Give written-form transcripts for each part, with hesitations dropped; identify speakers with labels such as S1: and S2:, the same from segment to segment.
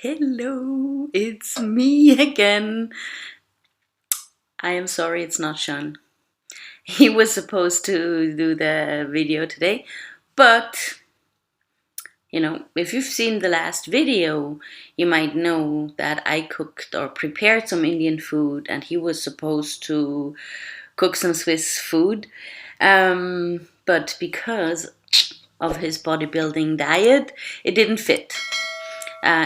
S1: Hello, it's me again. I am sorry it's not Sean. He was supposed to do the video today, but if you've seen the last video, you might know that I cooked or prepared some Indian food and he was supposed to cook some Swiss food. But because of his bodybuilding diet, it didn't fit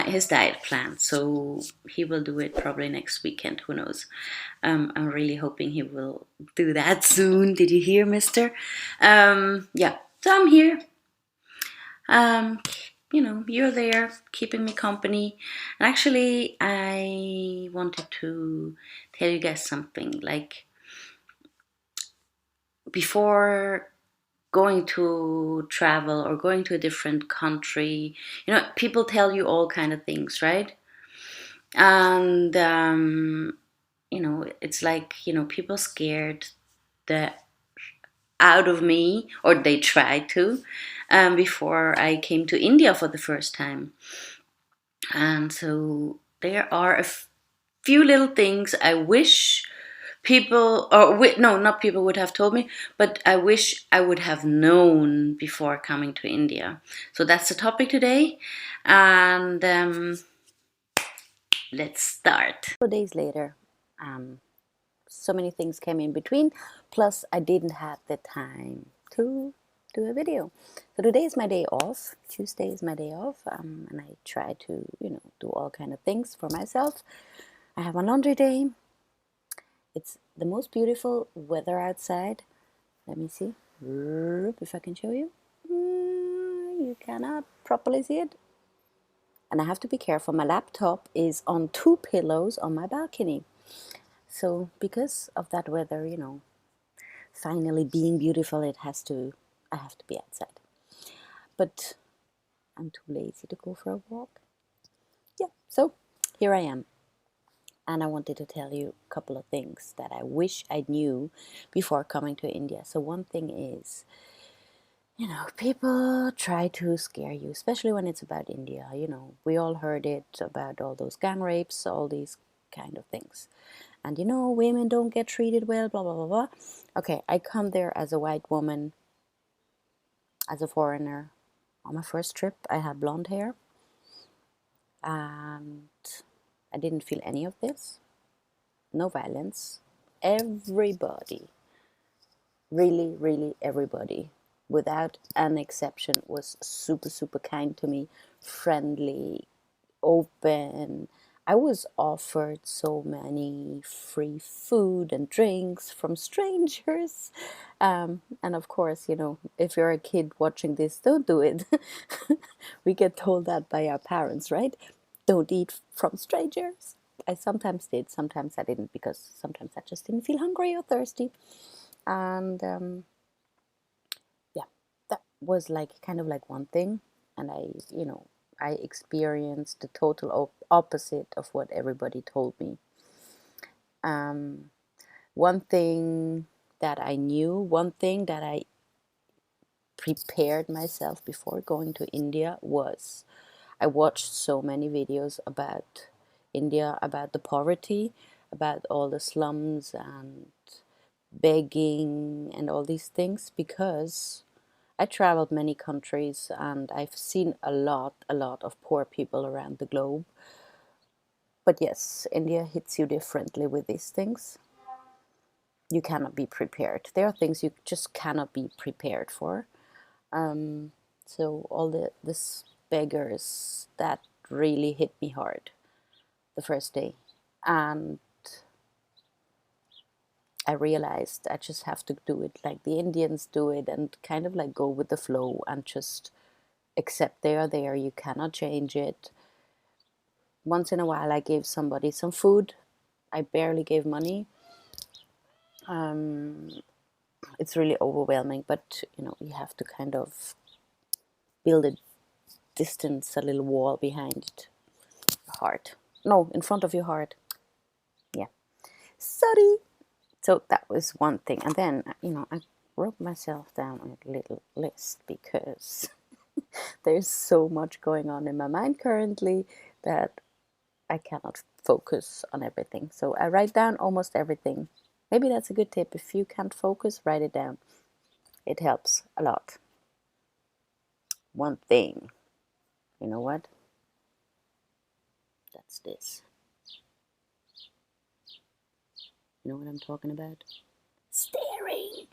S1: his diet plan. So he will do it probably next weekend. Who knows? I'm really hoping he will do that soon. Did you hear, mister? Yeah, so I'm here. You're there keeping me company. And actually, I wanted to tell you guys something. Like, before going to travel or going to a different country, people tell you all kind of things, right? And it's like, people scared the out of me, or they tried to, before I came to India for the first time. And so there are a few little things I wish people, or no, not people would have told me, but I wish I would have known before coming to India. So that's the topic today. And let's start. 4 days later, so many things came in between, plus I didn't have the time to do a video. So today is my day off. Tuesday is my day off, and I try to do all kind of things for myself. I have a laundry day. It's the most beautiful weather outside. Let me see if I can show you. You cannot properly see it, and I have to be careful. My laptop is on 2 pillows on my balcony. So because of that weather, finally being beautiful, I have to be outside. But I'm too lazy to go for a walk. Yeah, so here I am. And I wanted to tell you a couple of things that I wish I knew before coming to India. So one thing is, people try to scare you, especially when it's about India. We all heard it about all those gang rapes, all these kind of things. And women don't get treated well, blah, blah, blah, blah. Okay, I come there as a white woman, as a foreigner. On my first trip, I had blonde hair. And I didn't feel any of this. No violence. Everybody, really, really everybody, without an exception, was super, super kind to me, friendly, open. I was offered so many free food and drinks from strangers. And of course, if you're a kid watching this, don't do it. We get told that by our parents, right? Don't eat from strangers. I sometimes did, sometimes I didn't, because sometimes I just didn't feel hungry or thirsty. And yeah, that was kind of like one thing. And I experienced the total opposite of what everybody told me. One thing that I knew, one thing that I prepared myself before going to India was, I watched so many videos about India, about the poverty, about all the slums and begging and all these things, because I traveled many countries and I've seen a lot of poor people around the globe. But yes, India hits you differently with these things. You cannot be prepared. There are things you just cannot be prepared for. So all this beggars, that really hit me hard the first day. And I realized I just have to do it like the Indians do it, and kind of like go with the flow and just accept they are there. You cannot change it. Once in a while I gave somebody some food. I barely gave money. It's really overwhelming, but you have to kind of build a distance, a little wall behind it. Heart. No, in front of your heart. Yeah. Sorry. So that was one thing. And then, I wrote myself down on a little list, because there's so much going on in my mind currently that I cannot focus on everything. So I write down almost everything. Maybe that's a good tip. If you can't focus, write it down. It helps a lot. One thing, you know what? That's this. You know what I'm talking about? Staring.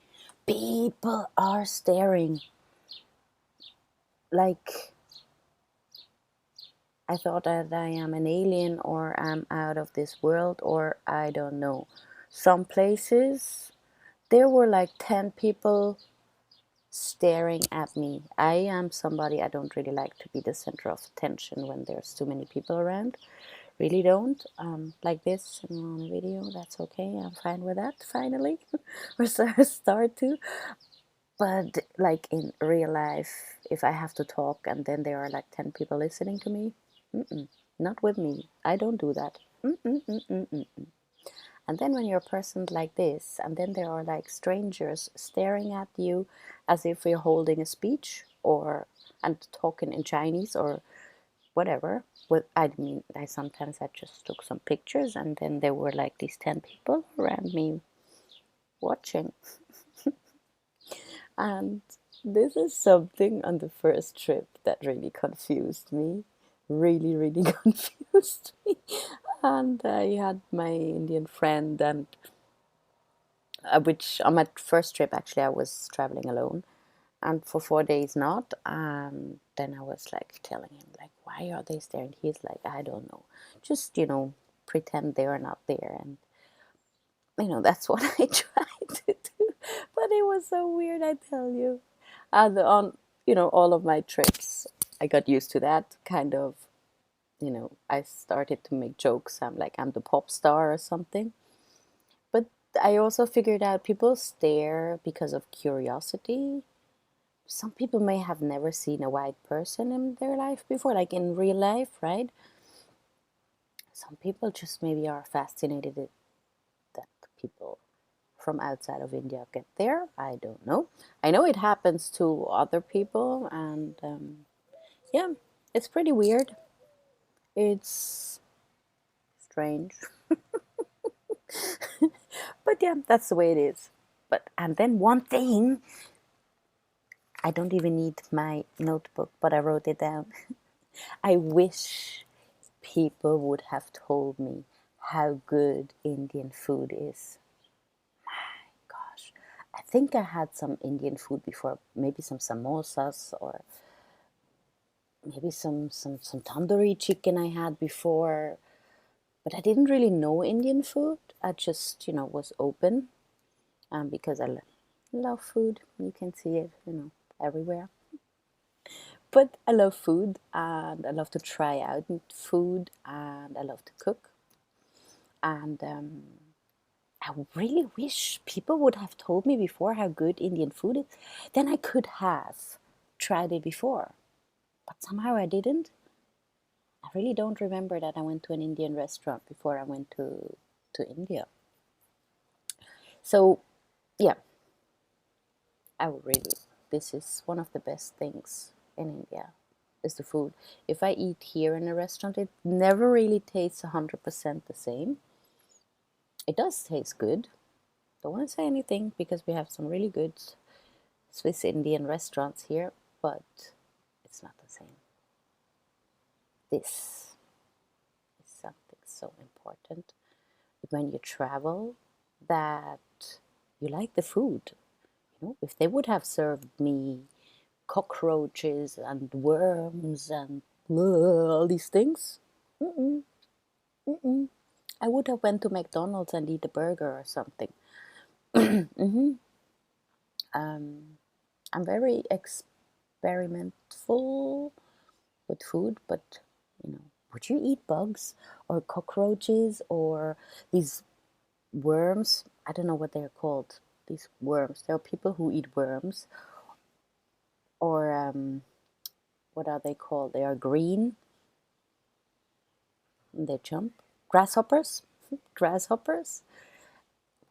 S1: People are staring. Like, I thought that I am an alien or I'm out of this world or I don't know. Some places, there were like 10 people staring at me. I am somebody, I don't really like to be the center of attention when there's too many people around. Really don't. Like this on a video, that's okay. I'm fine with that, finally. Or start to. But like in real life, if I have to talk and then there are like 10 people listening to me, not with me. I don't do that. And then when you're a person like this, and then there are like strangers staring at you as if you're holding a speech or and talking in Chinese or whatever. I mean, I sometimes I just took some pictures, and then there were like these 10 people around me watching. And this is something on the first trip that really confused me. Really, really confused me. And I had my Indian friend, and which on my first trip, actually, I was traveling alone, and for 4 days not. And then I was like telling him, like, why are they staring? He's like, I don't know. Just, pretend they are not there. And, that's what I tried to do. But it was so weird, I tell you. And on, all of my trips, I got used to that kind of, I started to make jokes. I'm like, I'm the pop star or something. But I also figured out people stare because of curiosity. Some people may have never seen a white person in their life before, like in real life, right? Some people just maybe are fascinated that people from outside of India get there. I don't know. I know it happens to other people, and yeah, it's pretty weird. It's strange. But yeah, that's the way it is. And then one thing, I don't even need my notebook, but I wrote it down. I wish people would have told me how good Indian food is. Gosh, I think I had some Indian food before, maybe some samosas or maybe some tandoori chicken I had before, but I didn't really know Indian food. I just, was open, because I love food. You can see it, everywhere. But I love food, and I love to try out food, and I love to cook. And I really wish people would have told me before how good Indian food is. Then I could have tried it before. But somehow I didn't. I really don't remember that I went to an Indian restaurant before I went to India. So, yeah, I would really, this is one of the best things in India, is the food. If I eat here in a restaurant, it never really tastes 100% the same. It does taste good. Don't want to say anything because we have some really good Swiss Indian restaurants here, but it's not the same. This is something so important when you travel, that you like the food. If they would have served me cockroaches and worms and all these things, mm-mm, mm-mm. I would have went to McDonald's and eat a burger or something. Mm-hmm. I'm very experimentful with food, but would you eat bugs or cockroaches or these worms? I don't know what they're called. These worms. There are people who eat worms, or what are they called? They are green and they jump. Grasshoppers? Grasshoppers?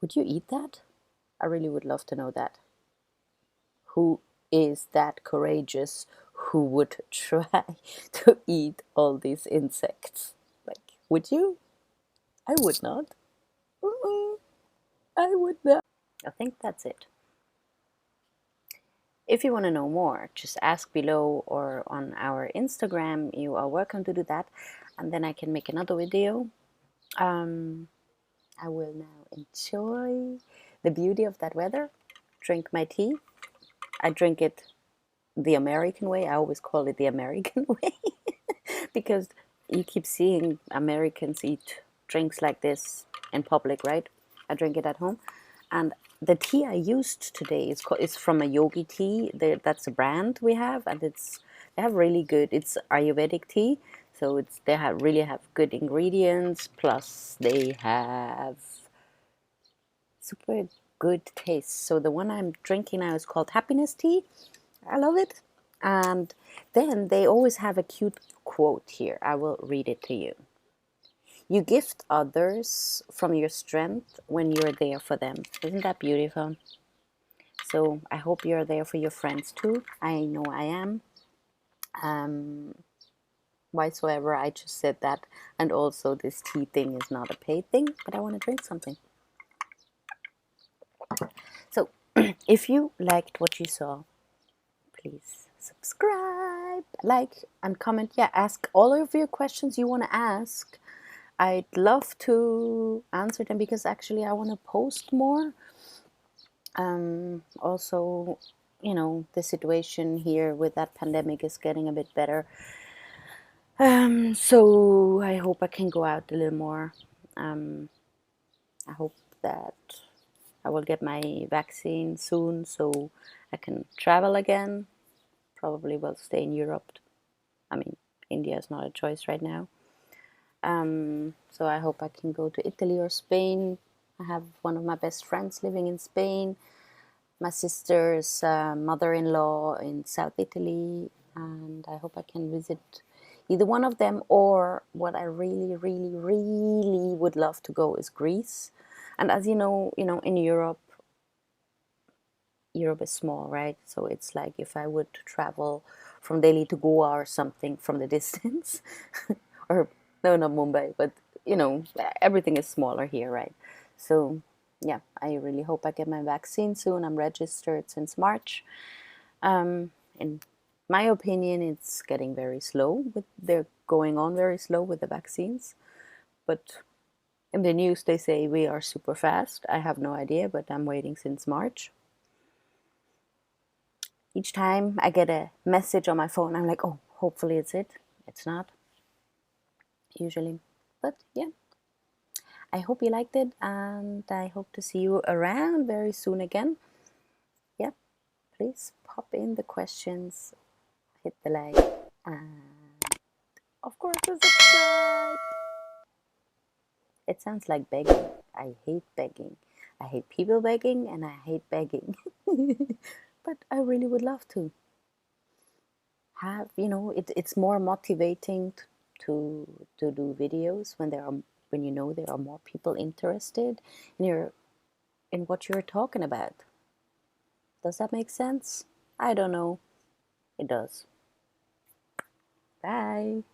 S1: Would you eat that? I really would love to know that. Who is that courageous who would try to eat all these insects? Like, Would you? I would not. I would not. I think that's it. If you want to know more, just ask below or on our Instagram. You are welcome to do that. And then I can make another video. I will now enjoy the beauty of that weather, drink my tea. I drink it the American way. I always call it the American way because you keep seeing Americans eat drinks like this in public, right? I drink it at home. And the tea I used today is from a Yogi tea. That's a brand we have, and they have really good. It's Ayurvedic tea, so they really have good ingredients. Plus, they have super good taste. So the one I'm drinking now is called Happiness Tea. I love it. And then they always have a cute quote here. I will read it to you. You gift others from your strength when you're there for them. Isn't that beautiful? So I hope you're there for your friends too. I know I am. Whysoever, I just said that. And also, this tea thing is not a paid thing, but I want to drink something. So if you liked what you saw, please subscribe, like, and comment. Yeah, ask all of your questions you want to ask. I'd love to answer them because actually I want to post more. Also, you know, the situation here with that pandemic is getting a bit better. So I hope I can go out a little more. I hope that I will get my vaccine soon so I can travel again. Probably will stay in Europe. I mean, India is not a choice right now. So I hope I can go to Italy or Spain. I have one of my best friends living in Spain. My sister's mother-in-law in South Italy, and I hope I can visit either one of them, or what I really, really, really would love to go is Greece. And as you know, in Europe is small, right? So it's like if I would travel from Delhi to Goa or something from the distance, or no, not Mumbai, but everything is smaller here, right? So yeah, I really hope I get my vaccine soon. I'm registered since March. In my opinion, it's getting very slow. They're going on very slow with the vaccines, but in the news they say we are super fast. I have no idea, but I'm waiting since March. Each time I get a message on my phone, I'm like, oh, hopefully it's it. It's not, usually. But yeah, I hope you liked it, and I hope to see you around very soon again. Yeah, please pop in the questions, hit the like, and of course the subscribe. It sounds like begging. I hate begging. I hate people begging, and I hate begging. But I really would love to have, it's more motivating to do videos when there are more people interested in what you're talking about. Does that make sense? I don't know. It does. Bye.